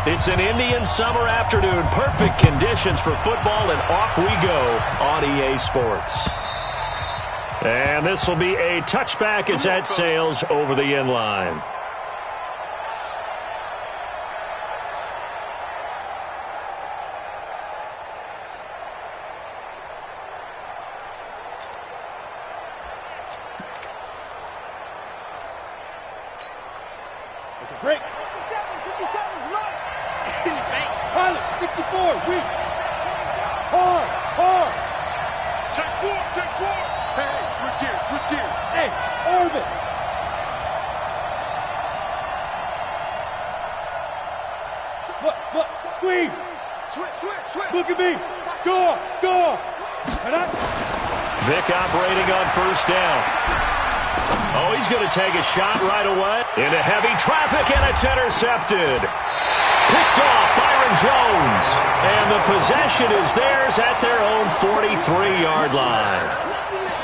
It's an Indian summer afternoon. Perfect conditions for football, and off we go on EA Sports. And this will be a touchback as that sails over the end line. Break. 57's right. Pilot, 64, weak. Hard. Check four. Hey, switch gears. Hey, orbit. Look, squeeze. Switch. Look at me. Go. Vic operating on first down. Oh, he's going to take a shot right away into heavy traffic, and it's intercepted. Picked off Byron Jones, and the possession is theirs at their own 43-yard line.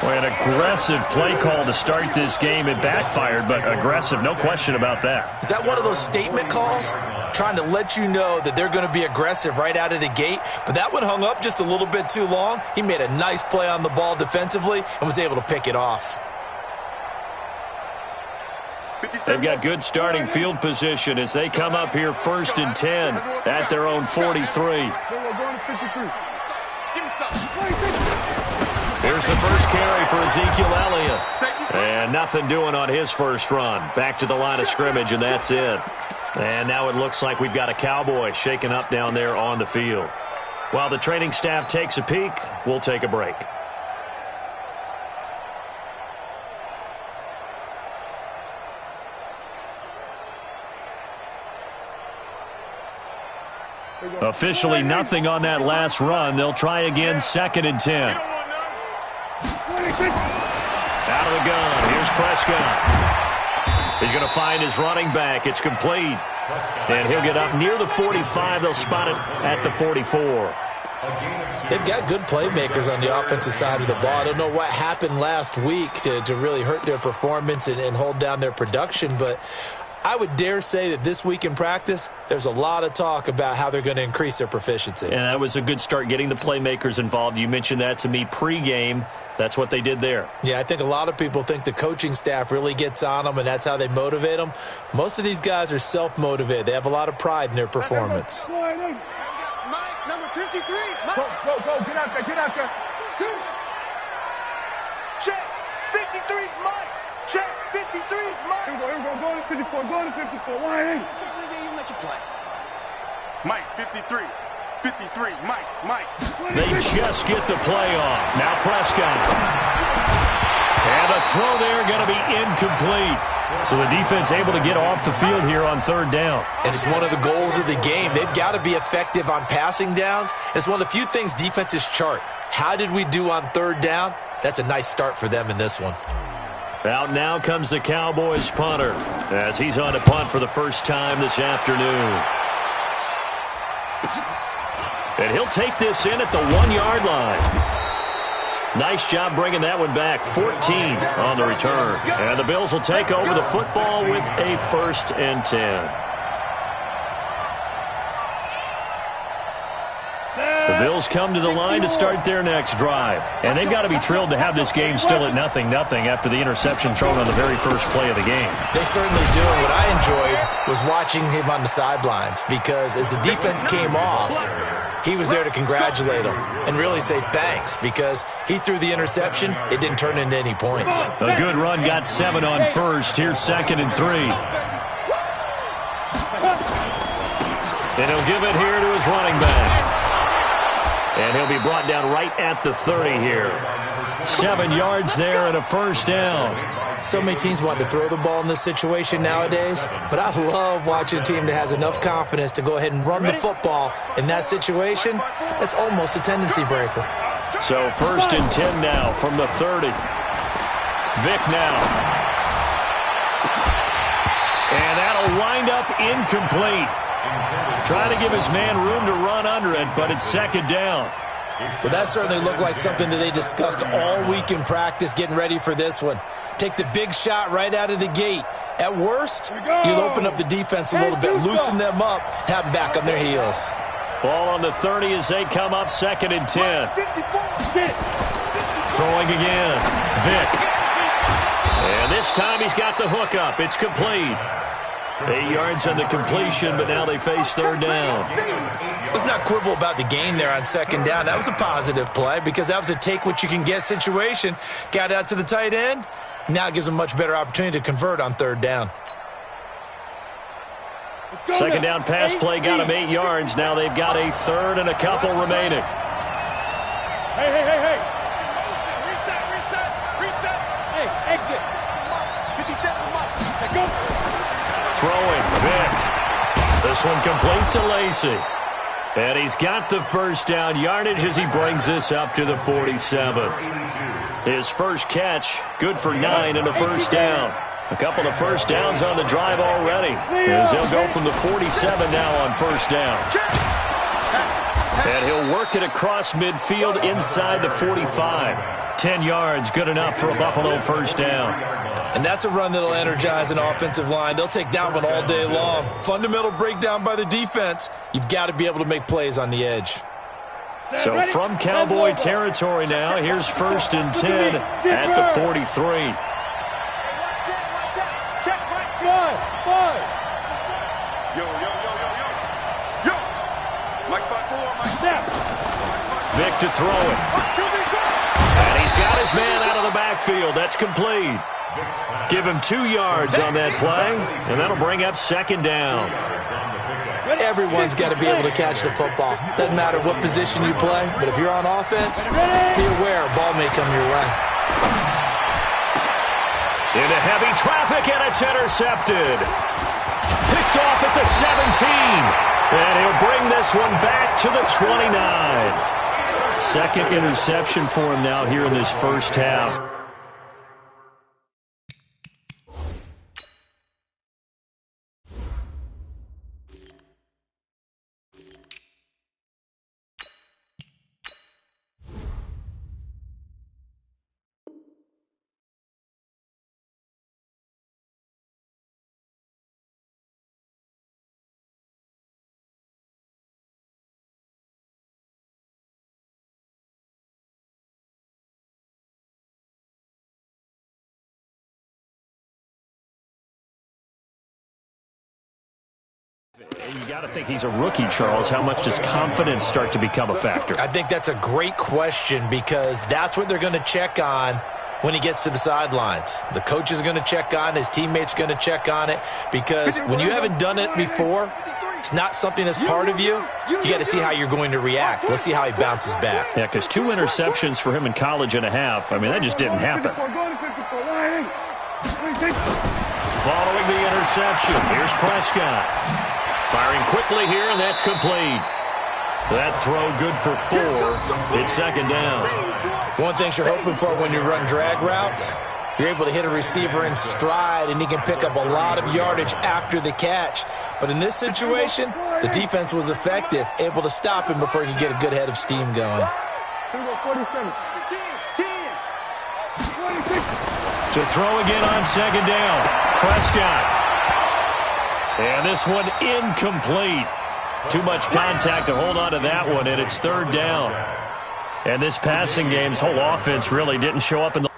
Well, an aggressive play call to start this game. It backfired, but aggressive, no question about that. Is that one of those statement calls? Trying to let you know that they're going to be aggressive right out of the gate, but that one hung up just a little bit too long. He made a nice play on the ball defensively and was able to pick it off. They've got good starting field position as they come up here 1st and 10 at their own 43. Here's the first carry for Ezekiel Elliott. And nothing doing on his first run. Back to the line of scrimmage, and that's it. And now it looks like we've got a Cowboy shaken up down there on the field. While the training staff takes a peek, we'll take a break. Officially nothing on that last run. They'll try again 2nd and 10. Out of the gun. Here's Prescott. He's going to find his running back. It's complete. And he'll get up near the 45. They'll spot it at the 44. They've got good playmakers on the offensive side of the ball. I don't know what happened last week to really hurt their performance and hold down their production, but I would dare say that this week in practice, there's a lot of talk about how they're going to increase their proficiency. And that was a good start, getting the playmakers involved. You mentioned that to me pregame. That's what they did there. Yeah, I think a lot of people think the coaching staff really gets on them, and that's how they motivate them. Most of these guys are self-motivated. They have a lot of pride in their performance. Mike, number 53. Mike. Go. Get out there. Check. 53's Mike. Check. 53's Mike. Here we go. Go to 54. Why ain't? They even let you play. Mike, 53. 53. Mike. They just get the play off. Now Prescott. And a throw there going to be incomplete. So the defense able to get off the field here on 3rd down. And it's one of the goals of the game. They've got to be effective on passing downs. It's one of the few things defenses chart. How did we do on 3rd down? That's a nice start for them in this one. Out now comes the Cowboys punter as he's on to punt for the first time this afternoon. And he'll take this in at the 1-yard line. Nice job bringing that one back. 14 on the return. And the Bills will take over the football with a 1st and 10. The Bills come to the line to start their next drive. And they've got to be thrilled to have this game still at 0-0 after the interception thrown on the very first play of the game. They certainly do. And what I enjoyed was watching him on the sidelines, because as the defense came off, he was there to congratulate them and really say thanks, because he threw the interception. It didn't turn into any points. A good run, got 7 on first. Here's 2nd and 3. And he'll give it here to his running back. And he'll be brought down right at the 30 here. 7 yards there and a 1st down. So many teams want to throw the ball in this situation nowadays, but I love watching a team that has enough confidence to go ahead and run the football in that situation. That's almost a tendency breaker. So 1st and 10 now from the 30. Vic now. And that'll wind up incomplete. Trying to give his man room to run under it, but it's 2nd down. Well, that certainly looked like something that they discussed all week in practice getting ready for this one. Take the big shot right out of the gate. At worst, you'll open up the defense a little bit, loosen them up, have them back on their heels. Ball on the 30 as they come up 2nd and 10. Throwing again. Vick. And this time he's got the hook up. It's complete. 8 yards on the completion, but now they face 3rd down. Let's not quibble about the gain there on 2nd down. That was a positive play because that was a take-what-you-can-get situation. Got out to the tight end. Now it gives them a much better opportunity to convert on 3rd down. 2nd down pass play got them 8 yards. Now they've got a 3rd and a couple remaining. Hey. Reset. Hey, exit. 57, Mike. Go. Throwing, Vick. This one complete to Lacey. And he's got the 1st down yardage as he brings this up to the 47. His first catch, good for 9 and a 1st down. A couple of 1st downs on the drive already, as they'll go from the 47 now on 1st down. And he'll work it across midfield inside the 45. 10 yards, good enough for a Buffalo 1st down. And that's a run that'll energize an offensive line. They'll take that one all day long. Fundamental breakdown by the defense. You've got to be able to make plays on the edge. So from Cowboy territory now, here's 1st and 10 at the 43. Vick to throw it. And he's got his man out of the backfield. That's complete. Give him 2 yards on that play, and that'll bring up 2nd down. Everyone's got to be able to catch the football. Doesn't matter what position you play, but if you're on offense, be aware a ball may come your way. Into heavy traffic, and it's intercepted. Picked off at the 17. And he'll bring this one back to the 29. 2nd interception for him now here in this 1st half. You got to think he's a rookie, Charles. How much does confidence start to become a factor? I think that's a great question because that's what they're going to check on when he gets to the sidelines. The coach is going to check on it. His teammates are going to check on it because when you haven't done it before, it's not something that's part of you. You got to see how you're going to react. Let's see how he bounces back. Yeah, because 2 interceptions for him in college and a half. I mean, that just didn't happen. Following the interception, here's Prescott. Firing quickly here, and that's complete. That throw good for 4. It's 2nd down. One thing you're hoping for when you run drag routes, you're able to hit a receiver in stride, and he can pick up a lot of yardage after the catch. But in this situation, the defense was effective, able to stop him before he could get a good head of steam going. To throw again on 2nd down. Prescott. And this one incomplete. Too much contact to hold on to that one, and it's 3rd down. And this passing game's whole offense really didn't show up in the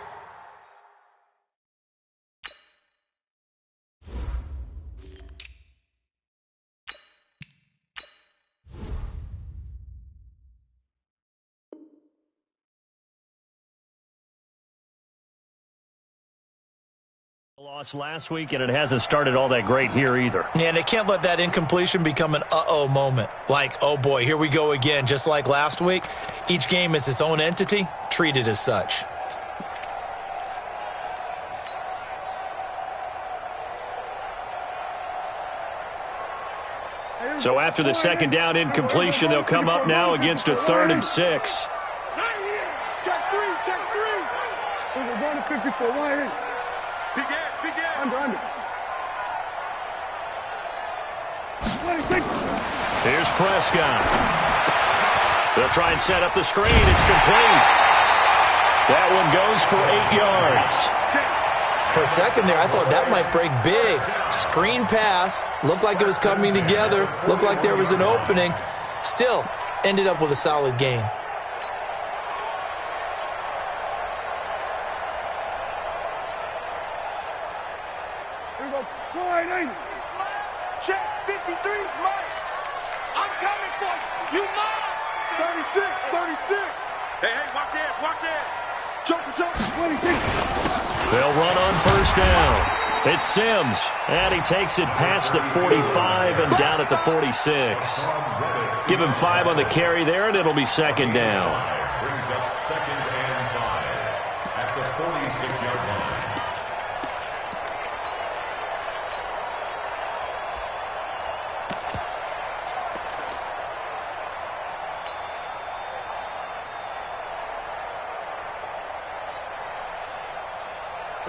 loss last week, and it hasn't started all that great here either. Yeah, and they can't let that incompletion become an uh-oh moment. Like, oh boy, here we go again. Just like last week, each game is its own entity, treated as such. So after the 2nd down incompletion, they'll come up now against a 3rd and 6. Check 3. We're going to 54. Why ain't? Under. Here's Prescott. They'll try and set up the screen. It's complete. That one goes for 8 yards. For a second there, I thought that might break big. Screen pass, looked like it was coming together, looked like there was an opening. Still, ended up with a solid gain. Here we go. Sliding. Check. 53's Mike. I'm coming for you. You mine. 36. 36. Hey, watch it. Watch it. Jump. 26. They'll run on first down. It's Sims, and he takes it past the 45 and down at the 46. Give him 5 on the carry there, and it'll be second down. Brings up second and 5 at the 46-yard line.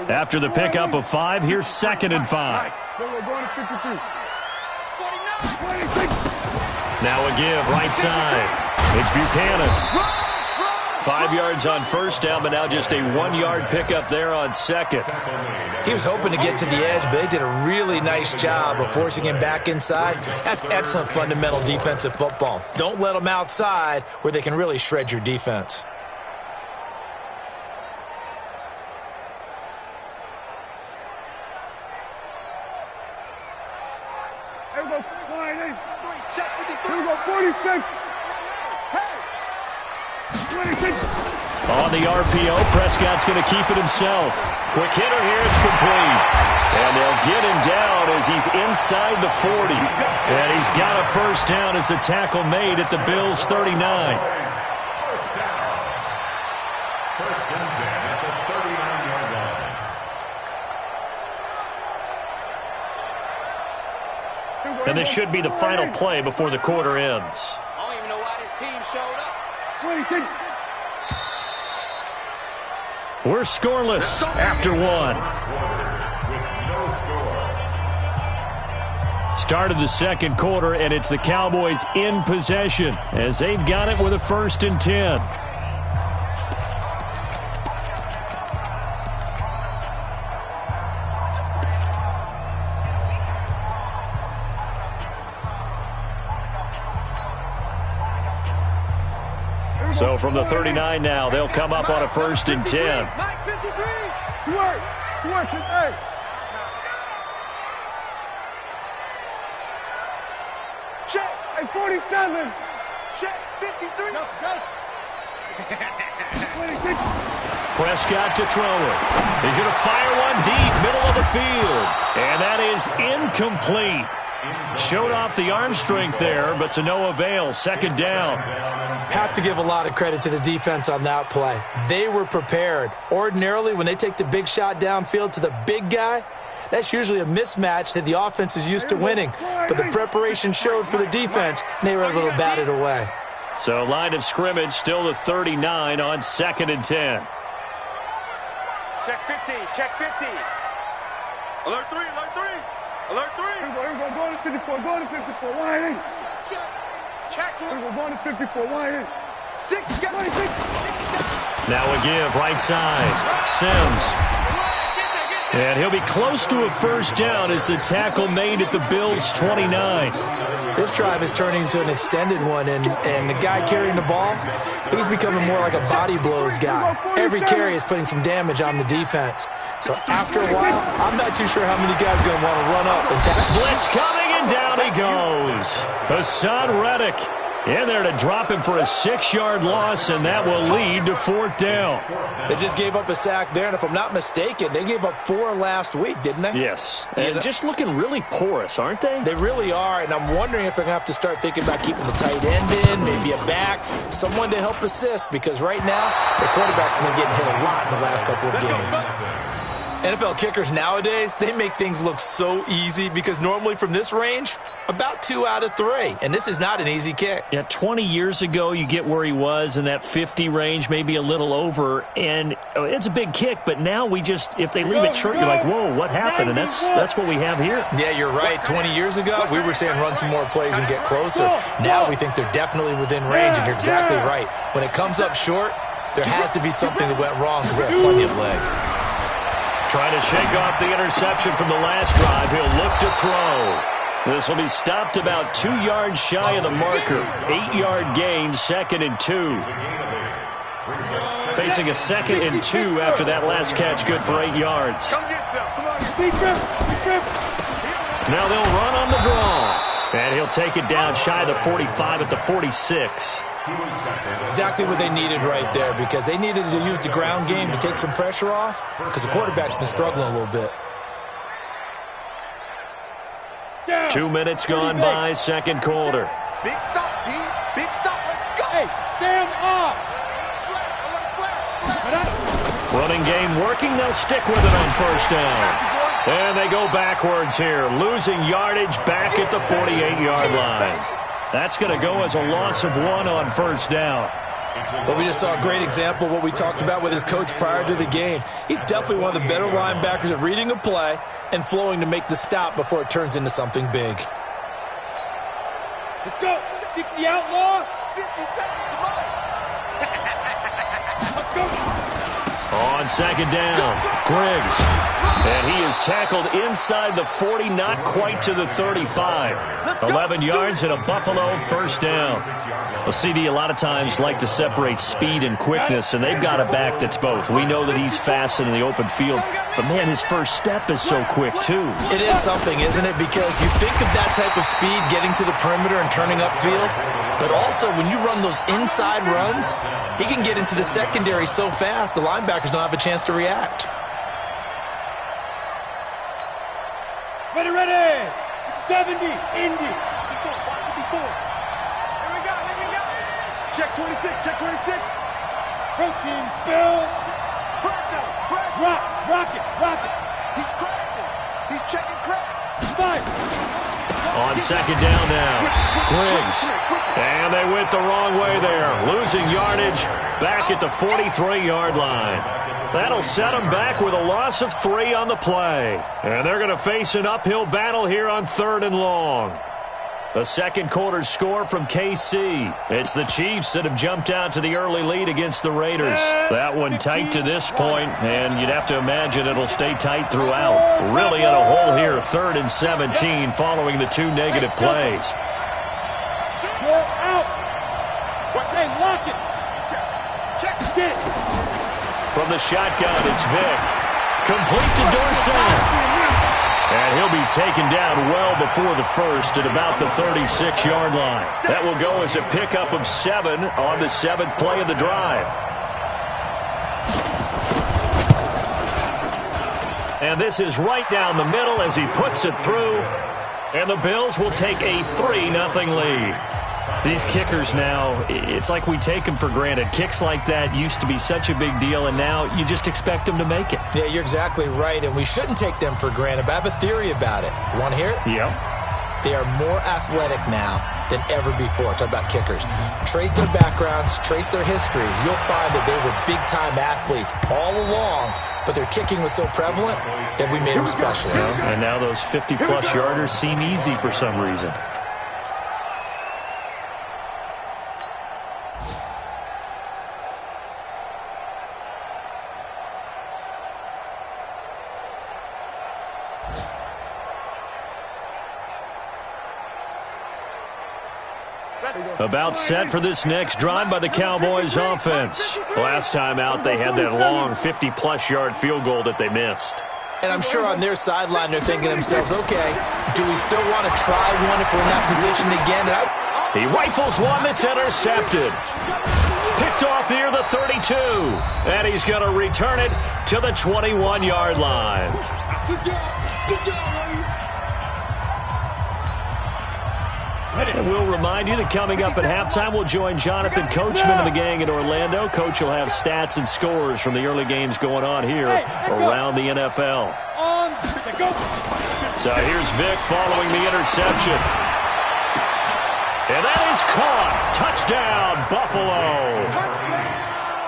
After the pickup of 5, here's second and 5. We're going to 53. 49. Now a give, right side. It's Buchanan. 5 yards on first down, but now just a 1-yard pickup there on second. He was hoping to get to the edge, but they did a really nice job of forcing him back inside. That's excellent fundamental defensive football. Don't let them outside where they can really shred your defense. Here we go. Sliding. Check 53. Here we go. 46. Hey. 26. On the RPO, Prescott's going to keep it himself. Quick hitter here, it's complete. And they'll get him down as he's inside the 40. And he's got a first down as the tackle made at the Bills' 39. First and 10 at the 39-yard line. And this should be the final play before the quarter ends. I don't even know why this team showed up. 26. We're scoreless after 1. With no score. Start of the second quarter, and it's the Cowboys in possession as they've got it with a 1st and 10. So from the 39 now, they'll come up on a 1st and 10. Mike 53. Swerve. Hey. Check. Hey, 47. Check. 53. No, 26. Prescott to throw it. He's going to fire one deep, middle of the field. And that is incomplete. Showed off the arm strength there, but to no avail. Second down. Have to give a lot of credit to the defense on that play. They were prepared. Ordinarily, when they take the big shot downfield to the big guy, that's usually a mismatch that the offense is used to winning. But the preparation showed for the defense, and they were able to bat it away. So line of scrimmage, still the 39 on 2nd and 10. Check 50. Check 50. Alert 3. Alert 3. Alert 3. Here we go. Going to 54. Going to 54. Lining. Check. Here we go. Going to 54. Lining. 6. Get 26. Now a give, right side. Sims. And he'll be close to a first down as the tackle made at the Bills' 29. This drive is turning into an extended one, and the guy carrying the ball, he's becoming more like a body blows guy. Every carry is putting some damage on the defense. So after a while, I'm not too sure how many guys are going to want to run up and tackle. Blitz coming, and down he goes. Hassan Reddick in there to drop him for a 6-yard loss, and that will lead to 4th down. They just gave up a sack there, and if I'm not mistaken, they gave up 4 last week, didn't they? Yes, and just looking really porous, aren't they? They really are, and I'm wondering if they're going to have to start thinking about keeping the tight end in, maybe a back, someone to help assist, because right now, their quarterback's been getting hit a lot in the last couple of games. NFL kickers nowadays, they make things look so easy because normally from this range, about 2 out of 3. And this is not an easy kick. Yeah, 20 years ago, you get where he was in that 50 range, maybe a little over. And it's a big kick, but now we just, if they leave it short, you're like, whoa, what happened? And that's what we have here. Yeah, you're right. 20 years ago, we were saying run some more plays and get closer. Now we think they're definitely within range, and you're exactly right. When it comes up short, there has to be something that went wrong because they have plenty of leg. Trying to shake off the interception from the last drive. He'll look to throw. This will be stopped about 2 yards shy of the marker. 8-yard gain, 2nd and 2. Facing a 2nd and 2 after that last catch, good for 8 yards. Now they'll run on the draw. And he'll take it down shy of the 45 at the 46. Exactly what they needed right there, because they needed to use the ground game to take some pressure off, because the quarterback's been struggling a little bit. 2 minutes gone by, second quarter. Big stop, G. Big stop. Let's go. Hey, stand up. Running game working. They'll stick with it on first down. And they go backwards here, losing yardage back at the 48-yard line. That's going to go as a loss of 1 on first down. But we just saw a great example of what we talked about with his coach prior to the game. He's definitely one of the better linebackers at reading a play and flowing to make the stop before it turns into something big. Let's go. 60 outlaw. 50 seconds. Let's go. On second down, Griggs. And he is tackled inside the 40, not quite to the 35. 11 yards and a Buffalo first down. Well, CD a lot of times like to separate speed and quickness, and they've got a back that's both. We know that he's fast in the open field, but, man, his first step is so quick, too. It is something, isn't it? Because you think of that type of speed getting to the perimeter and turning upfield, but also when you run those inside runs, he can get into the secondary so fast the linebackers don't have a chance to react. Ready. 70, Indy. 54. Here we go. Check 26, check 26. Protein spill. Rock it. He's crashing. He's checking crack. Fine. On second down now, Griggs. And they went the wrong way there, losing yardage back at the 43-yard line. That'll set them back with a loss of 3 on the play. And they're going to face an uphill battle here on 3rd and long. The second quarter score from KC. It's the Chiefs that have jumped out to the early lead against the Raiders. That one tight to this point, and you'd have to imagine it'll stay tight throughout. Really in a hole here, 3rd and 17 following the 2 negative plays. Go out. Hey, lock it. Check it. From the shotgun, it's Vick. Complete to Dorsett. And he'll be taken down well before the first at about the 36-yard line. That will go as a pickup of 7 on the 7th play of the drive. And this is right down the middle as he puts it through. And the Bills will take a 3-0 lead. These kickers now, it's like we take them for granted. Kicks like that used to be such a big deal, and now you just expect them to make it. Yeah, you're exactly right, and we shouldn't take them for granted, but I have a theory about it. You want to hear it? Yep. They are more athletic now than ever before. Talk about kickers. Trace their backgrounds, trace their histories. You'll find that they were big-time athletes all along, but their kicking was so prevalent that we made them specialists. And now those 50-plus yarders seem easy for some reason. About set for this next drive by the Cowboys offense. Last time out, they had that long 50-plus yard field goal that they missed. And I'm sure on their sideline they're thinking to themselves, okay, do we still want to try one if we're in that position again? He rifles one that's intercepted. Picked off near the 32. And he's going to return it to the 21-yard line. And we'll remind you that coming up at halftime, we'll join Jonathan Coachman and the gang in Orlando. Coach will have stats and scores from the early games going on here around the NFL. So here's Vick following the interception. And that is caught. Touchdown, Buffalo.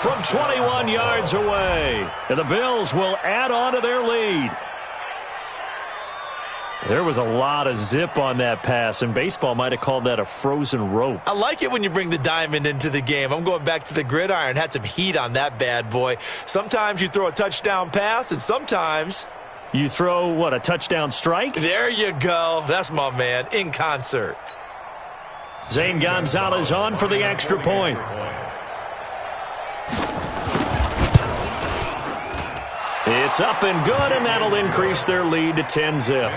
From 21 yards away. And the Bills will add on to their lead. There was a lot of zip on that pass, and baseball might have called that a frozen rope. I like it when you bring the diamond into the game. I'm going back to the gridiron. Had some heat on that bad boy. Sometimes you throw a touchdown pass, and sometimes you throw, what, a touchdown strike? There you go. That's my man, in concert. Zane Gonzalez on for the extra point. It's up and good, and that'll increase their lead to 10-zip.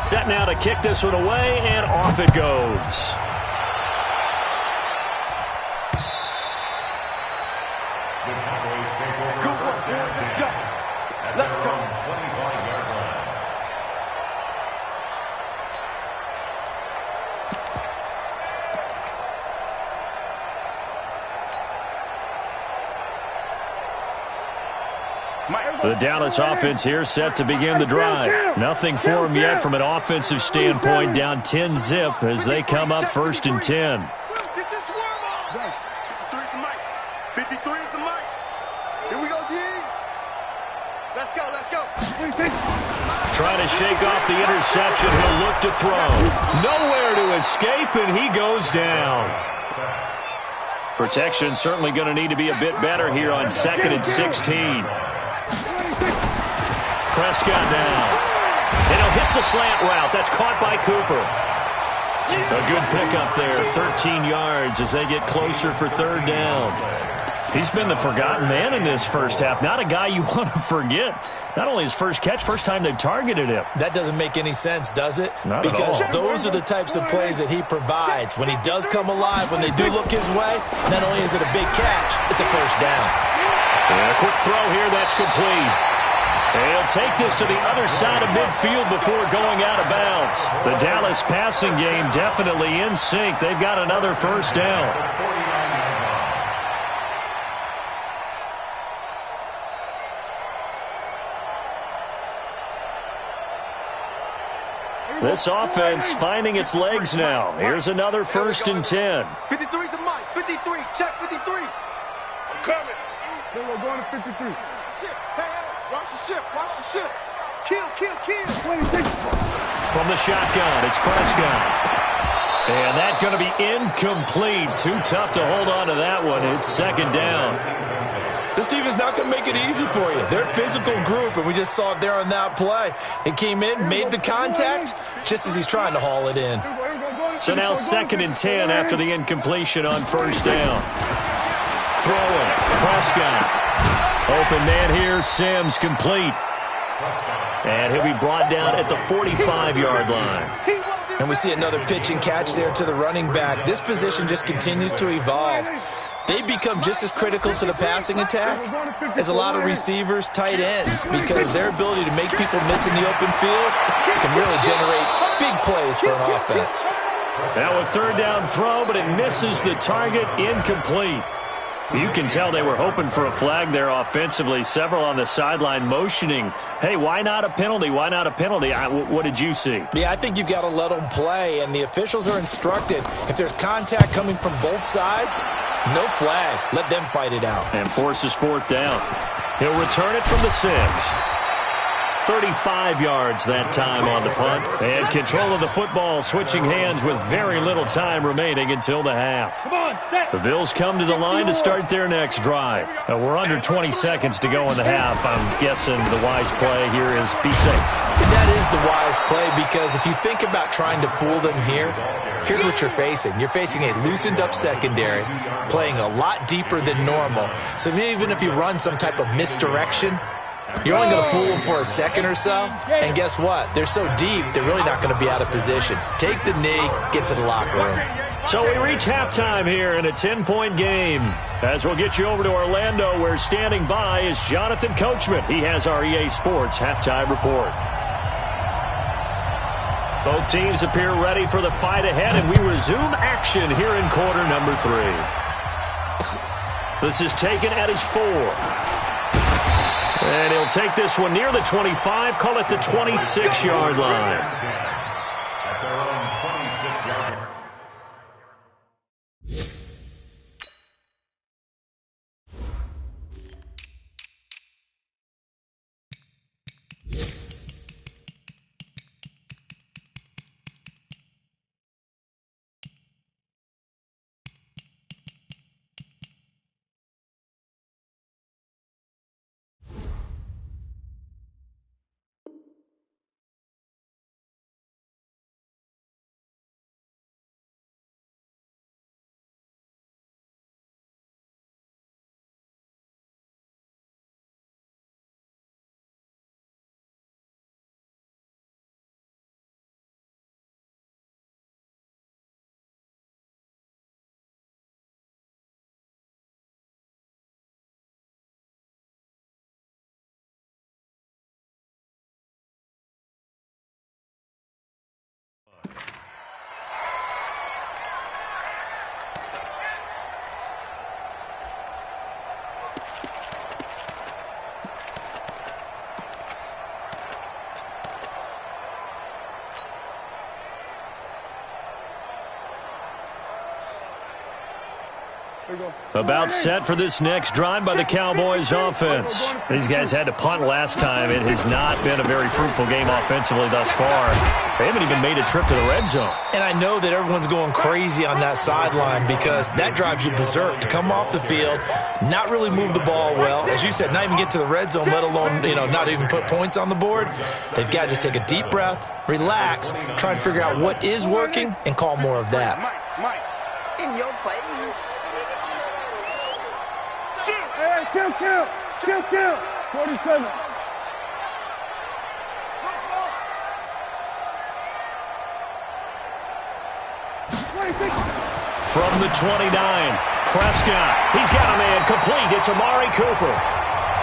Set now to kick this one away, and off it goes. The Dallas offense here set to begin the drive. Nothing for them yet from an offensive standpoint, down 10-zip as they come up 1st and 10. 53 is the mic. 53 is the mic. Here we go, D. Let's go, let's go. Trying to shake off the interception. He'll look to throw. Nowhere to escape, and he goes down. Protection certainly going to need to be a bit better here on 2nd and 16. Prescott now. And he'll hit the slant route. That's caught by Cooper. A good pickup there. 13 yards as they get closer for 3rd down. He's been the forgotten man in this first half. Not a guy you want to forget. Not only his first catch, first time they've targeted him. That doesn't make any sense, does it? Not because at all. Those are the types of plays that he provides. When he does come alive, when they do look his way, not only is it a big catch, it's a first down. And a quick throw here. That's complete. And he'll take this to the other side of midfield before going out of bounds. The Dallas passing game definitely in sync. They've got another first down. This offense finding its legs now. Here's another 1st and 10. 53 is the mic. 53. Check 53. I'm coming. We're going to 53. Ship. Hey, watch the ship. Watch the ship. Kill, kill, kill. 26. From the shotgun, it's Prescott. And that's going to be incomplete. Too tough to hold on to that one. It's 2nd down. This defense not going to make it easy for you. They're a physical group, and we just saw it there on that play. It came in, made the contact, just as he's trying to haul it in. So now 2nd and 10 after the incompletion on 1st down. Throwing, Prescott. Open man here, Sims complete. And he'll be brought down at the 45-yard line. And we see another pitch and catch there to the running back. This position just continues to evolve. They become just as critical to the passing attack as a lot of receivers, tight ends, because their ability to make people miss in the open field can really generate big plays for an offense. Now a 3rd down throw, but it misses the target, incomplete. You can tell they were hoping for a flag there offensively. Several on the sideline motioning, hey, why not a penalty? Why not a penalty? What did you see? Yeah, I think you've got to let them play, and the officials are instructed. If there's contact coming from both sides, no flag. Let them fight it out. And forces 4th down. He'll return it from the 6. 35 yards that time on the punt. And control of the football switching hands with very little time remaining until the half. Come on, set. The Bills come to the line to start their next drive. We're under 20 seconds to go in the half. I'm guessing the wise play here is be safe. That is the wise play, because if you think about trying to fool them here, here's what you're facing. You're facing a loosened up secondary, playing a lot deeper than normal. So even if you run some type of misdirection, you're only going to fool them for a second or so, and guess what? They're so deep, they're really not going to be out of position. Take the knee, get to the locker room. So we reach halftime here in a 10-point game. As we'll get you over to Orlando, where standing by is Jonathan Coachman. He has our EA Sports halftime report. Both teams appear ready for the fight ahead, and we resume action here in quarter number 3. This is taken at his 4. And he'll take this one near the 25, call it the 26-yard line. At their own 26-yard line. About set for this next drive by the Cowboys offense. These guys had to punt last time. It has not been a very fruitful game offensively thus far. They haven't even made a trip to the red zone. And I know that everyone's going crazy on that sideline because that drives you berserk to come off the field, not really move the ball well. As you said, not even get to the red zone, let alone, not even put points on the board. They've got to just take a deep breath, relax, try and figure out what is working, and call more of that. Mike, in your face. Hey, kill. 47. From the 29, Prescott. He's got a man complete. It's Amari Cooper.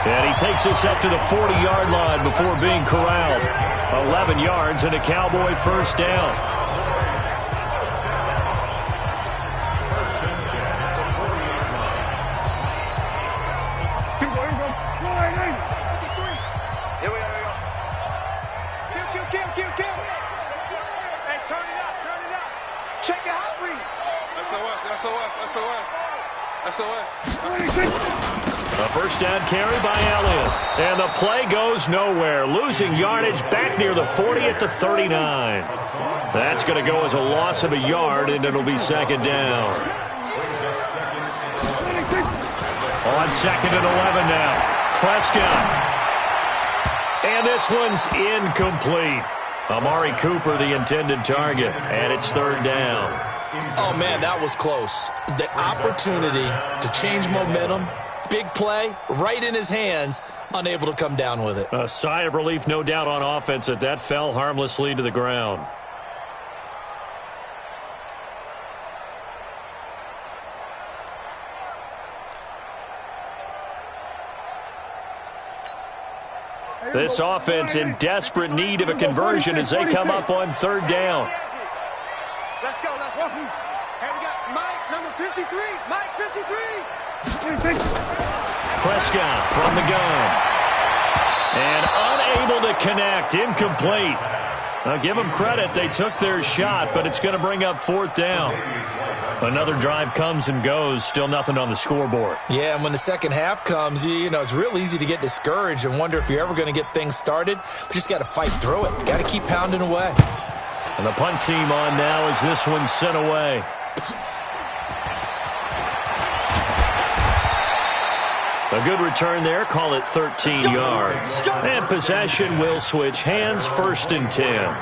And he takes this up to the 40-yard line before being corralled. 11 yards and a Cowboy first down. A first down carry by Elliott. And the play goes nowhere. Losing yardage back near the 40 at the 39. That's going to go as a loss of a yard, and it'll be second down. On second and 11 now. Prescott. And this one's incomplete. Amari Cooper, the intended target, and it's third down. Oh, man, that was close. The opportunity to change momentum, big play, right in his hands, unable to come down with it. A sigh of relief, no doubt, on offense that fell harmlessly to the ground. This offense in desperate need of a conversion as they come up on third down. Let's go. Hey, we got Mike, number 53. Mike, 53. Prescott from the gun. And unable to connect. Incomplete. I'll give them credit. They took their shot, but it's going to bring up fourth down. Another drive comes and goes. Still nothing on the scoreboard. Yeah, and when the second half comes, it's real easy to get discouraged and wonder if you're ever going to get things started. But you just got to fight through it. Got to keep pounding away. And the punt team on now as this one's sent away. A good return there. Call it 13 yards. And possession will switch hands, first and 10.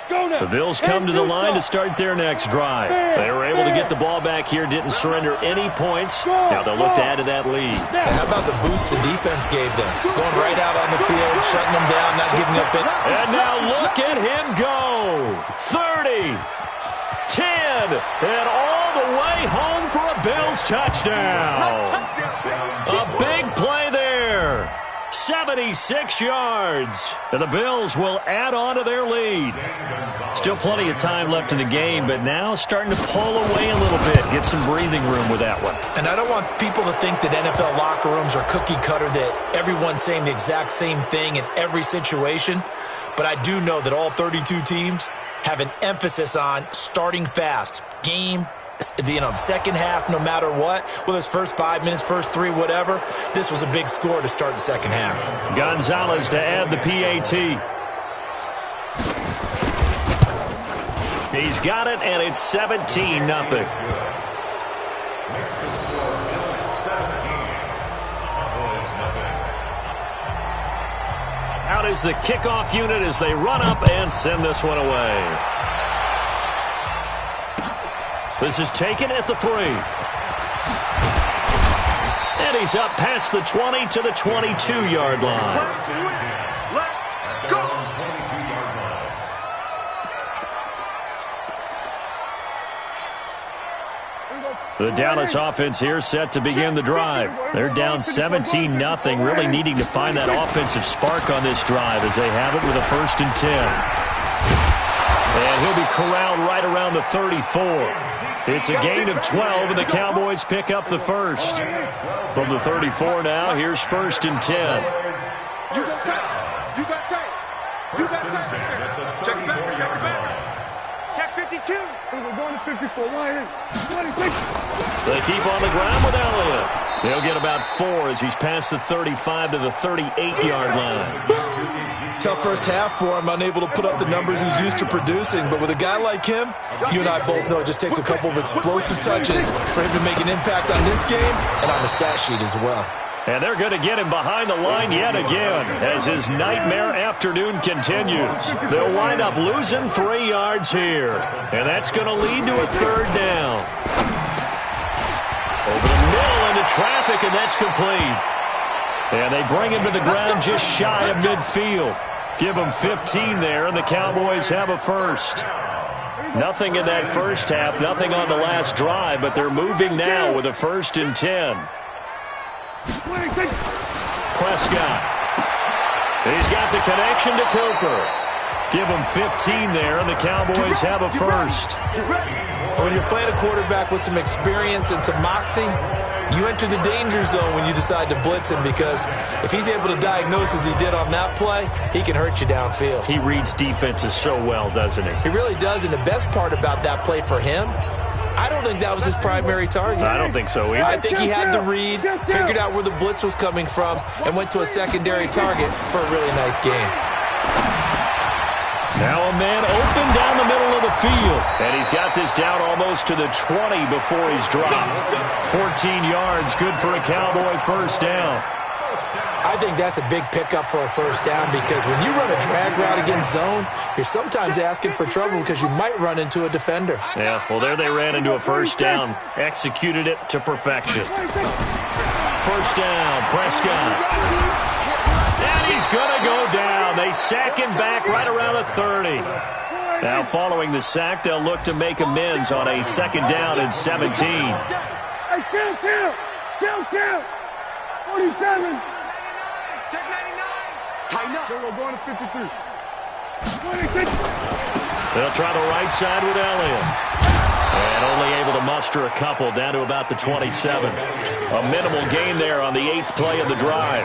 The Bills come to the line to start their next drive. They were able to get the ball back here, didn't surrender any points. Now they'll look to add to that lead. How about the boost the defense gave them? Going right out on the field, shutting them down, not giving up it. And now look at him go. 30, 10, and all the way home for a Bills touchdown. A big play there. 76 yards. And the Bills will add on to their lead. Still plenty of time left in the game, but now starting to pull away a little bit. Get some breathing room with that one. And I don't want people to think that NFL locker rooms are cookie cutter, that everyone's saying the exact same thing in every situation. But I do know that all 32 teams have an emphasis on starting fast. Game, the second half, no matter what, whether it's first 5 minutes, first 3, whatever, this was a big score to start the second half. Gonzalez to add the PAT. He's got it, and it's 17-0. Out is the kickoff unit as they run up and send this one away. This is taken at the 3. And he's up past the 20 to the 22-yard line. Let's go. The Dallas offense here set to begin the drive. They're down 17-0, really needing to find that offensive spark on this drive as they have it with a 1st and 10. And he'll be corralled right around the 34. It's a gain of 12, and the Cowboys pick up the first. From the 34 now, here's 1st and 10. You got tape. You got tape. You got tape. Check it back. Check it back. Check 52. We're going to 54. Line in. 26. They keep on the ground with Elliott. They'll get about 4 as he's past the 35 to the 38-yard line. Tough first half for him, unable to put up the numbers he's used to producing. But with a guy like him, you and I both know it just takes a couple of explosive touches for him to make an impact on this game and on the stat sheet as well. And they're going to get him behind the line yet again as his nightmare afternoon continues. They'll wind up losing 3 yards here. And that's going to lead to a 3rd down. Over the middle into traffic, and that's complete. And they bring him to the ground just shy of midfield. Give him 15 there, and the Cowboys have a first. Nothing in that first half, nothing on the last drive, but they're moving now with a 1st and 10. Prescott. He's got the connection to Cooper. Give him 15 there, and the Cowboys have a first. When you're playing a quarterback with some experience and some moxie, you enter the danger zone when you decide to blitz him, because if he's able to diagnose as he did on that play, he can hurt you downfield. He reads defenses so well, doesn't he? He really does, and the best part about that play for him, I don't think that was his primary target. I don't think so either. I think he had the read, figured out where the blitz was coming from, and went to a secondary target for a really nice game. Now a man open down the middle of the field. And he's got this down almost to the 20 before he's dropped. 14 yards, good for a Cowboy first down. I think that's a big pickup for a first down, because when you run a drag route against zone, you're sometimes asking for trouble because you might run into a defender. Yeah, well, there they ran into a first down. Executed it to perfection. First down, Prescott. And he's going to go down. They sack him back right around the 30. Now, following the sack, they'll look to make amends on a 2nd down and 17. Hey, kill. 47. Check 99. Tighten up. We're going to 53. 26. They'll try the right side with Elliott. And only able to muster a couple down to about the 27. A minimal gain there on the 8th play of the drive.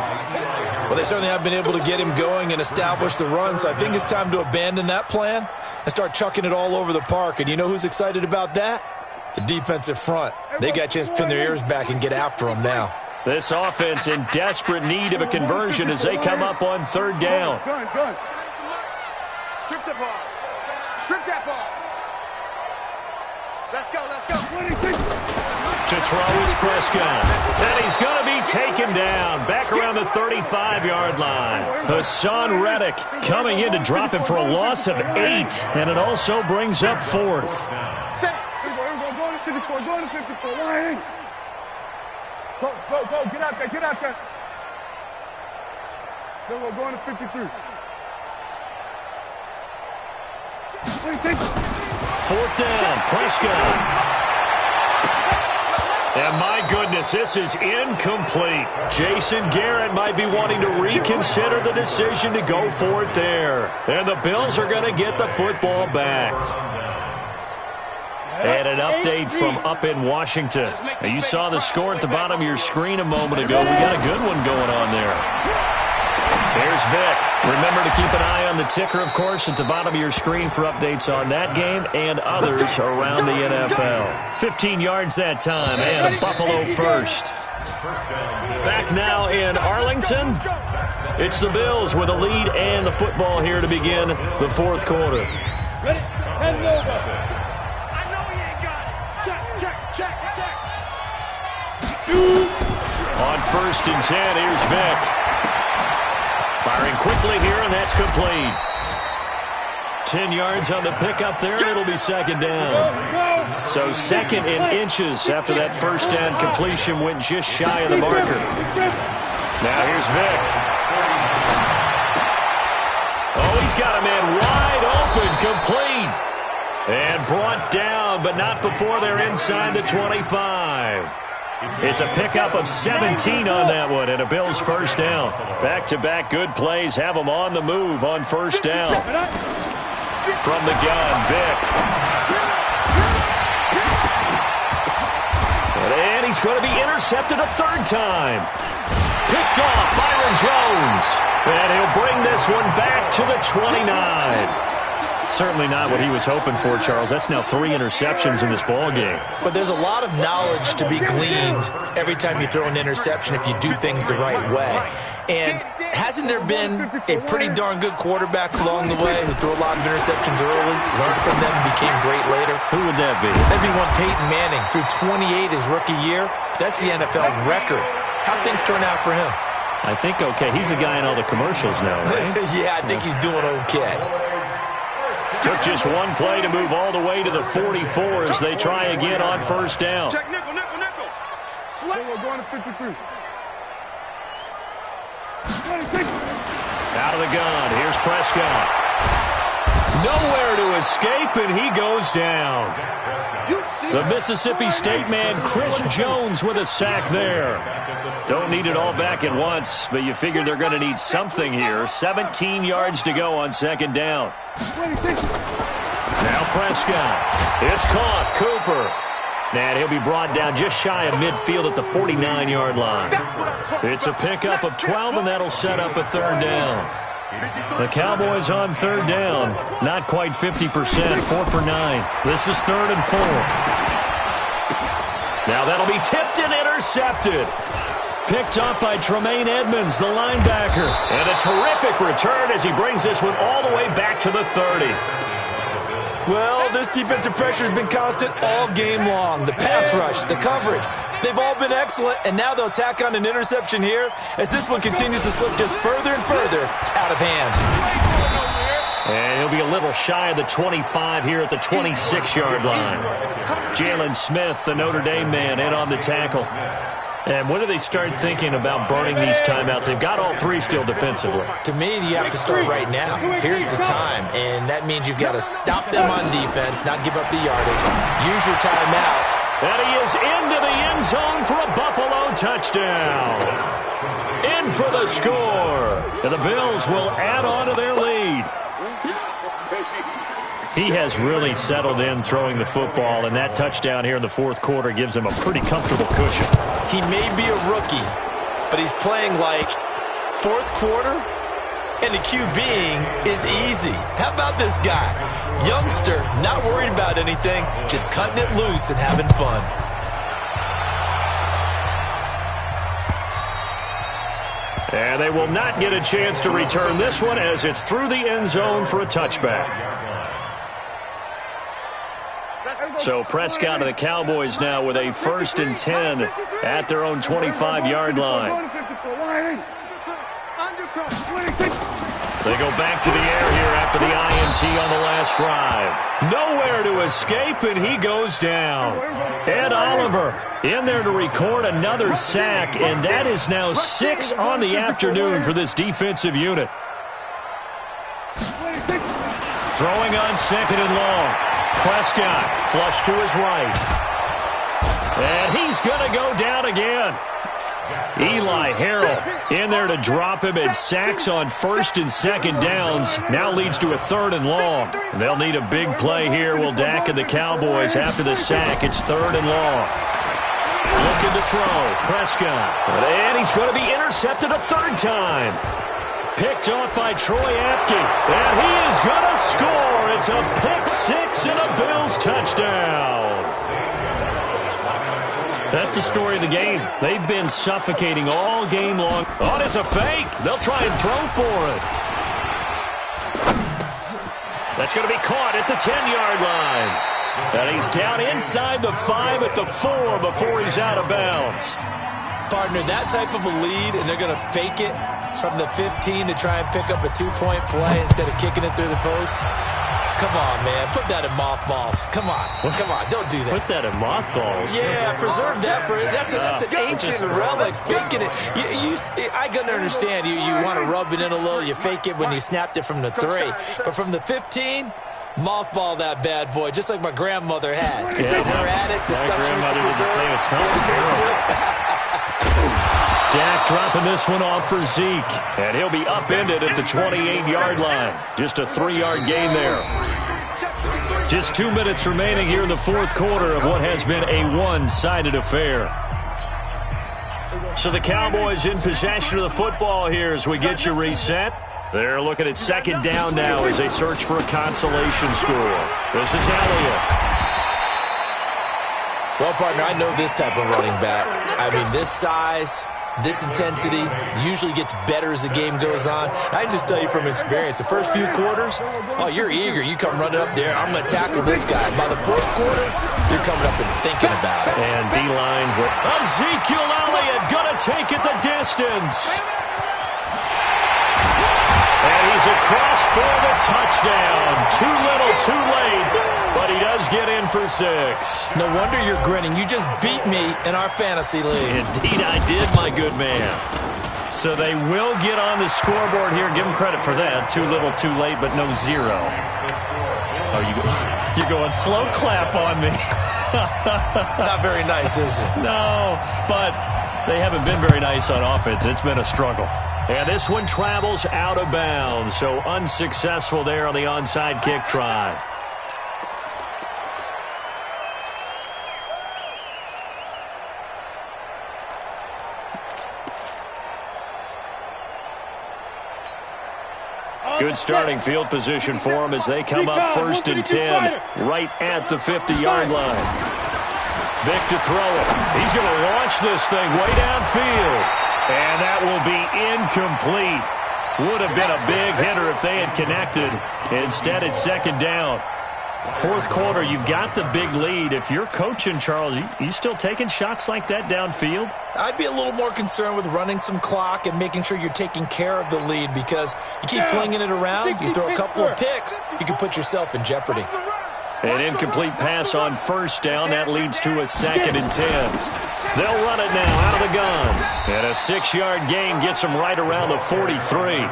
Well, they certainly have been able to get him going and establish the run, so I think it's time to abandon that plan and start chucking it all over the park. And you know who's excited about that? The defensive front. They got a chance to pin their ears back and get after him now. This offense in desperate need of a conversion as they come up on 3rd down. Good. Strip the ball. Strip that ball. Let's go. To throw is Prescott. And he's going to be taken down back around the 35-yard line. Hassan Reddick coming in to drop him for a loss of 8. And it also brings up 4th. Go to 54. Line in. Go. Get out there. Then we're going to 53. 4th down, Prescott. And my goodness, this is incomplete. Jason Garrett might be wanting to reconsider the decision to go for it there. And the Bills are going to get the football back. And an update from up in Washington. Now, you saw the score at the bottom of your screen a moment ago. We got a good one going on there. There's Vic. Remember to keep an eye on the ticker, of course, at the bottom of your screen for updates on that game and others around the NFL. 15 yards that time, and a Buffalo first. Back now in Arlington. It's the Bills with a lead and the football here to begin the fourth quarter. Ready? Head over. On 1st and 10, here's Vic. Firing quickly here, and that's complete. 10 yards on the pickup there, and it'll be second down. So second in inches after that first down completion went just shy of the marker. Now here's Vic. Oh, he's got a man wide open, complete. And brought down, but not before they're inside the 25. It's a pickup of 17 on that one, and a Bills first down. Back-to-back good plays have them on the move on first down. From the gun, Vic. And he's going to be intercepted a third time. Picked off Byron Jones. And he'll bring this one back to the 29. Certainly not what he was hoping for, Charles. That's now 3 interceptions in this ball game. But there's a lot of knowledge to be gleaned every time you throw an interception if you do things the right way. And hasn't there been a pretty darn good quarterback along the way who threw a lot of interceptions early, learned from them, and became great later? Who would that be? That'd be one Peyton Manning. Threw 28 his rookie year. That's the NFL record. How'd things turn out for him? I think okay. He's a guy in all the commercials now, right? Yeah, I think he's doing okay. Took just one play to move all the way to the 44 as they try again on first down. Check nickel, nickel, nickel. We're going to 53. Out of the gun. Here's Prescott. Nowhere to escape, and he goes down. The Mississippi State man, Chris Jones, with a sack there. Don't need it all back at once, but you figure they're going to need something here. 17 yards to go on second down. Now Prescott. It's caught. Cooper. And he'll be brought down just shy of midfield at the 49-yard line. It's a pickup of 12, and that'll set up a third down. The Cowboys on third down. Not quite 50%. 4 for 9. This is 3rd and 4. Now that'll be tipped and intercepted. Picked up by Tremaine Edmonds, the linebacker. And a terrific return as he brings this one all the way back to the 30. Well, this defensive pressure has been constant all game long. The pass rush, the coverage, they've all been excellent, and now they'll tack on an interception here as this one continues to slip just further and further out of hand. And he'll be a little shy of the 25 here at the 26-yard line. Jalen Smith, the Notre Dame man, in on the tackle. And when do they start thinking about burning these timeouts? They've got all 3 still defensively. To me, you have to start right now. Here's the time, and that means you've got to stop them on defense, not give up the yardage. Use your timeout. And he is into the end zone for a Buffalo touchdown. In for the score. And the Bills will add on to their lead. He has really settled in throwing the football, and that touchdown here in the fourth quarter gives him a pretty comfortable cushion. He may be a rookie, but he's playing like fourth quarter, and the QBing is easy. How about this guy? Youngster, not worried about anything, just cutting it loose and having fun. And they will not get a chance to return this one as it's through the end zone for a touchback. So Prescott of the Cowboys now with a 1st and 10 at their own 25-yard line. They go back to the air here after the INT on the last drive. Nowhere to escape, and he goes down. Ed Oliver in there to record another sack, and that is now 6 on the afternoon for this defensive unit. Throwing on 2nd and long. Prescott, flush to his right. And he's going to go down again. Eli Harrell in there to drop him, and sacks on first and second downs now leads to a 3rd and long. They'll need a big play here. Will Dak and the Cowboys after the sack. It's 3rd and long. Looking to throw. Prescott. And he's going to be intercepted a 3rd time. Picked off by Troy Apke. And he is going to score. It's a pick 6 and a Bills touchdown. That's the story of the game. They've been suffocating all game long. Oh, it's a fake. They'll try and throw for it. That's going to be caught at the 10-yard line. And he's down inside the 5 at the 4 before he's out of bounds. Partner, that type of a lead, and they're going to fake it from the 15 to try and pick up a 2-point play instead of kicking it through the post. Come on, man. Put that in mothballs. Come on. Come on. Don't do that. Put that in mothballs? Yeah, preserve that for it. That's an ancient relic. Faking it. I can understand. You want to rub it in a little. You fake it when you snapped it from the 3. But from the 15, mothball that bad boy, just like my grandmother had. Yeah, her at it. The stuff she used to preserve. The same. Dak dropping this one off for Zeke. And he'll be upended at the 28-yard line. Just a 3-yard gain there. Just 2 minutes remaining here in the 4th quarter of what has been a one-sided affair. So the Cowboys in possession of the football here as we get you reset. They're looking at 2nd down now as they search for a consolation score. This is Elliott. Well, partner, I know this type of running back. I mean, this size, this intensity usually gets better as the game goes on. I can just tell you from experience, the first few quarters, oh, you're eager. You come running up there, I'm going to tackle this guy. By the 4th quarter, you're coming up and thinking about it. And D-line with Ezekiel Elliott going to take it the distance. And he's across for the touchdown. Too little, too late, but he does get in for 6. No wonder you're grinning. You just beat me in our fantasy league. Indeed I did, my good man. So they will get on the scoreboard here. Give them credit for that. Too little, too late, but no 0. Oh, you're going slow clap on me. Not very nice, is it? No, but they haven't been very nice on offense. It's been a struggle. And this one travels out of bounds, so unsuccessful there on the onside kick try. Good starting field position for them as they come up 1st and 10, right at the 50-yard line. Vic to throw it. He's going to launch this thing way downfield. And that will be incomplete. Would have been a big hitter if they had connected. Instead, it's 2nd down. 4th quarter, you've got the big lead. If you're coaching, Charles, you still taking shots like that downfield? I'd be a little more concerned with running some clock and making sure you're taking care of the lead, because you keep flinging it around, you throw a couple of picks, you can put yourself in jeopardy. An incomplete pass on 1st down. That leads to a 2nd and 10. They'll run it now out of the gun. And a 6-yard gain gets them right around the 43.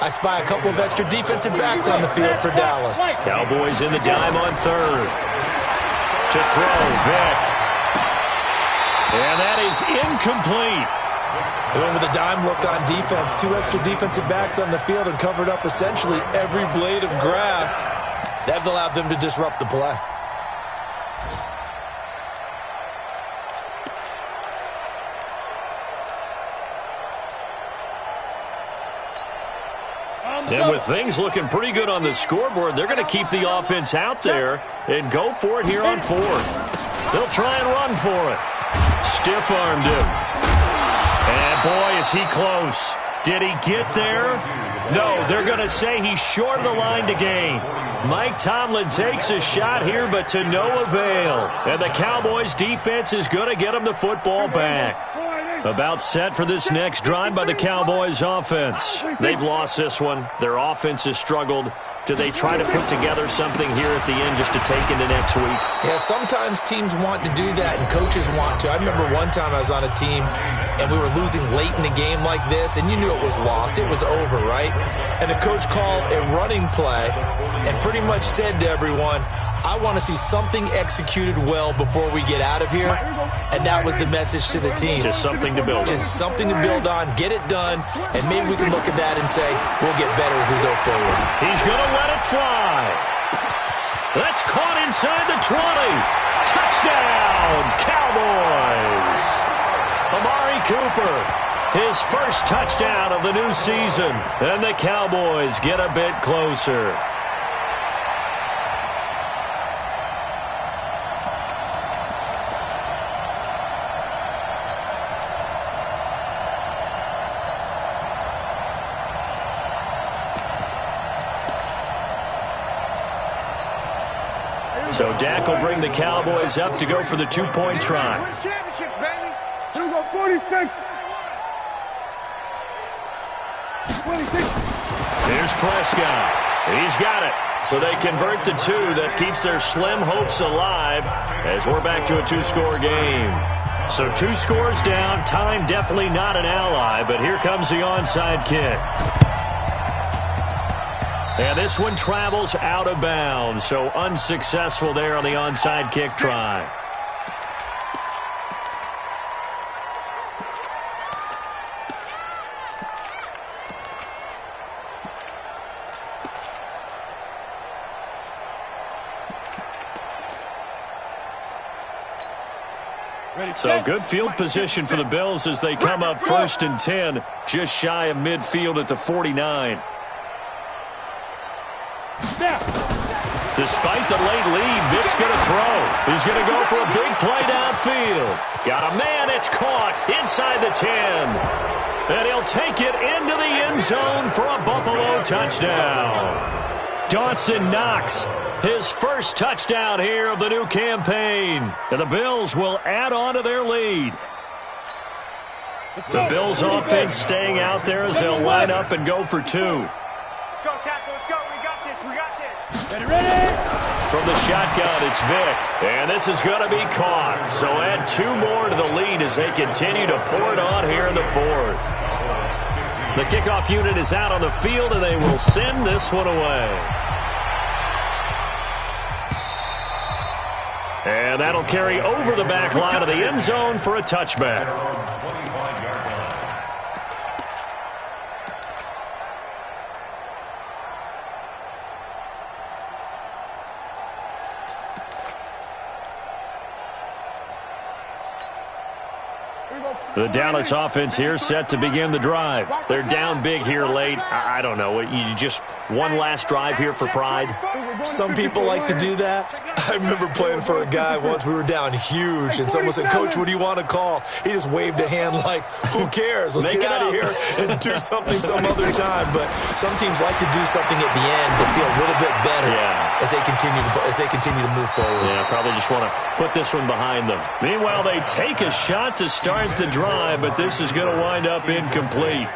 I spy a couple of extra defensive backs on the field for Dallas. Cowboys in the dime on 3rd. To throw, Vic. And that is incomplete. They went with a dime look on defense. 2 extra defensive backs on the field and covered up essentially every blade of grass. That allowed them to disrupt the play. And with things looking pretty good on the scoreboard, they're going to keep the offense out there and go for it here on 4th. They'll try and run for it. Stiff-armed him. And boy, is he close. Did he get there? No, they're going to say he's short of the line to gain. Mike Tomlin takes a shot here, but to no avail. And the Cowboys' defense is going to get him the football back. About set for this next drive by the Cowboys offense. They've lost this one. Their offense has struggled. Do they try to put together something here at the end just to take into next week? Yeah, sometimes teams want to do that and coaches want to. I remember one time I was on a team and we were losing late in the game like this, and you knew it was lost. It was over, right? And the coach called a running play and pretty much said to everyone, I want to see something executed well before we get out of here, and that was the message to the team. Just something to build on. Just something to build on, get it done, and maybe we can look at that and say, we'll get better as we go forward. He's going to let it fly. That's caught inside the 20. Touchdown, Cowboys. Amari Cooper, his first touchdown of the new season, and the Cowboys get a bit closer. So Dak will bring the Cowboys up to go for the two-point try. Win championships, baby. Here we go, 46. 26. Here's Prescott. He's got it. So they convert the two. That keeps their slim hopes alive as we're back to a two-score game. So 2 scores down. Time definitely not an ally, but here comes the onside kick. And this one travels out of bounds, so unsuccessful there on the onside kick try. So good field position for the Bills as they come up 1st and 10, just shy of midfield at the 49. Despite the late lead, Vic's going to throw. He's going to go for a big play downfield. Got a man, it's caught inside the 10. And he'll take it into the end zone for a Buffalo touchdown. Dawson Knox, his first touchdown here of the new campaign. And the Bills will add on to their lead. The Bills offense staying out there as they'll line up and go for 2. Let's go, Tackle. Let's go. We got this. We got this. Ready? From the shotgun, it's Vic. And this is going to be caught. So add 2 more to the lead as they continue to pour it on here in the 4th. The kickoff unit is out on the field, and they will send this one away. And that'll carry over the back line of the end zone for a touchback. The Dallas offense here set to begin the drive. They're down big here late. I don't know. You just one last drive here for pride? Some people like to do that. I remember playing for a guy once. We were down huge, and someone said, "Coach, what do you want to call?" He just waved a hand like, who cares? Let's get out of here and do something some other time. But some teams like to do something at the end but feel a little bit better as they continue to move forward. Yeah, probably just want to put this one behind them. Meanwhile, they take a shot to start the drive, but this is going to wind up incomplete.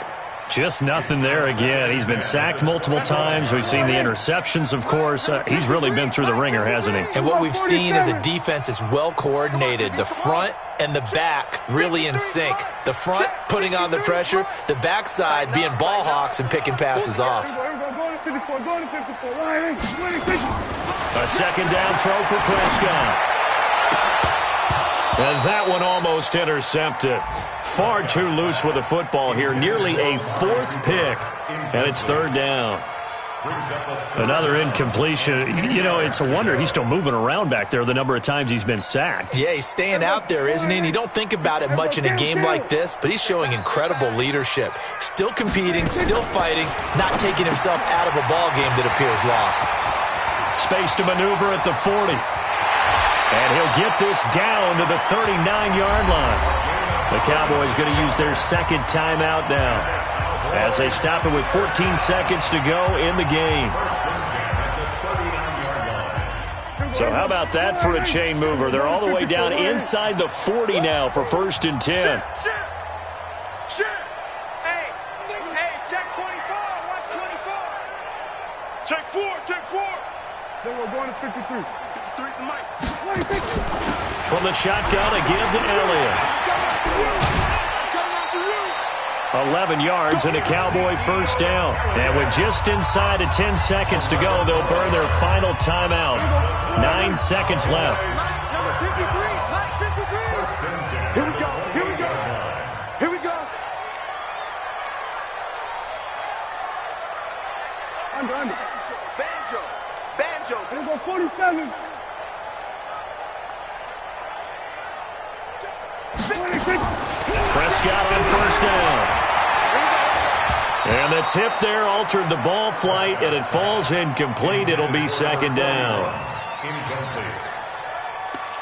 Just nothing there again. He's been sacked multiple times. We've seen the interceptions, of course. He's really been through the ringer, hasn't he? And what we've seen is a defense that's well coordinated. The front and the back really in sync. The front putting on the pressure, the backside being ball hawks and picking passes off. A second down throw for Prescott. And that one almost intercepted. Far too loose with the football here. Nearly a 4th pick. And it's 3rd down. Another incompletion. You know, it's a wonder he's still moving around back there the number of times he's been sacked. Yeah, he's staying out there, isn't he? And you don't think about it much in a game like this, but he's showing incredible leadership. Still competing, still fighting, not taking himself out of a ball game that appears lost. Space to maneuver at the 40. And he'll get this down to the 39-yard line. The Cowboys going to use their second timeout now as they stop it with 14 seconds to go in the game. So how about that for a chain mover? They're all the way down inside the 40 now for 1st and 10. Shit. Hey, check 24. Watch 24. Check 4. Then we're going to 53. 53 to Mike. From the shotgun, a give to Elliott. A 11 yards and a Cowboy first down. And with just inside of 10 seconds to go, they'll burn their final timeout. 9 seconds left. Number 53, Mike 53. Here we go, here we go. Here we go. Under. Banjo. Here we go, 47. 26. Prescott on first down. And the tip there altered the ball flight, and it falls incomplete. It'll be second down. Incomplete.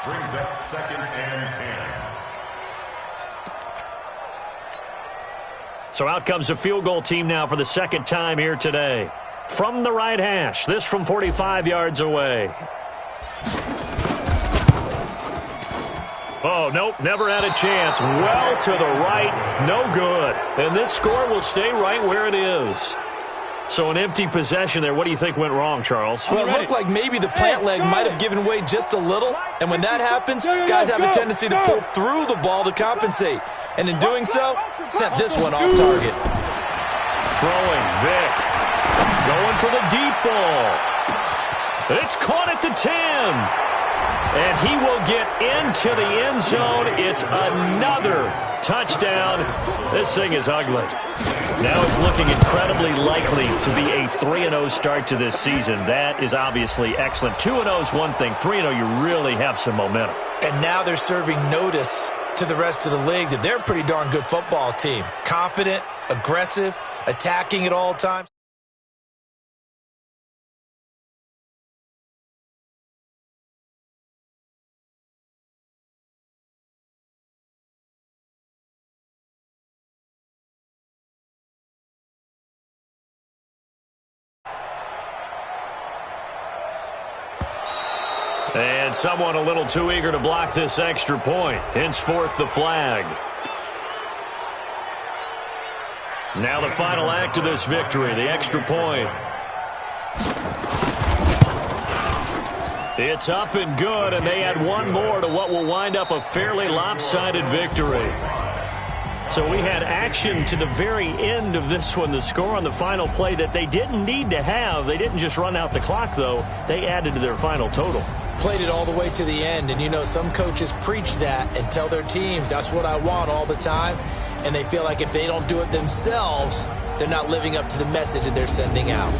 Brings up 2nd and 10. So out comes a field goal team now for the second time here today. From the right hash, this from 45 yards away. Oh, nope, never had a chance. Well to the right, no good. And this score will stay right where it is. So an empty possession there. What do you think went wrong, Charles? Well, it looked like maybe the plant leg might have given way just a little. And when that happens, guys have a tendency to pull through the ball to compensate. And in doing so, sent this one off target. Throwing, Vic. Going for the deep ball. It's caught at the 10. And he will get into the end zone. It's another touchdown. This thing is ugly. Now it's looking incredibly likely to be a 3-0 start to this season. That is obviously excellent. 2-0 is one thing. 3-0, you really have some momentum. And now they're serving notice to the rest of the league that they're a pretty darn good football team. Confident, aggressive, attacking at all times. And someone a little too eager to block this extra point. Henceforth the flag. Now the final act of this victory, the extra point. It's up and good, and they add one more to what will wind up a fairly lopsided victory. So we had action to the very end of this one, the score on the final play that they didn't need to have. They didn't just run out the clock, though. They added to their final total. Played it all the way to the end, and you know some coaches preach that and tell their teams that's what I want all the time, and they feel like if they don't do it themselves, they're not living up to the message that they're sending out.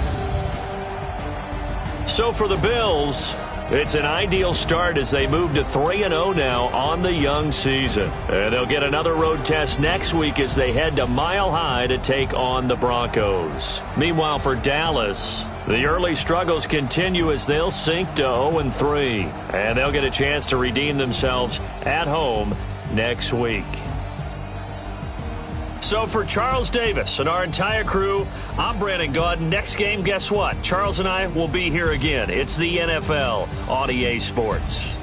So for the Bills, it's an ideal start as they move to 3-0 now on the young season. And they'll get another road test next week as they head to Mile High to take on the Broncos. Meanwhile, for Dallas, the early struggles continue as they'll sink to 0-3. And they'll get a chance to redeem themselves at home next week. So for Charles Davis and our entire crew, I'm Brandon Gaudin. Next game, guess what? Charles and I will be here again. It's the NFL on EA Sports.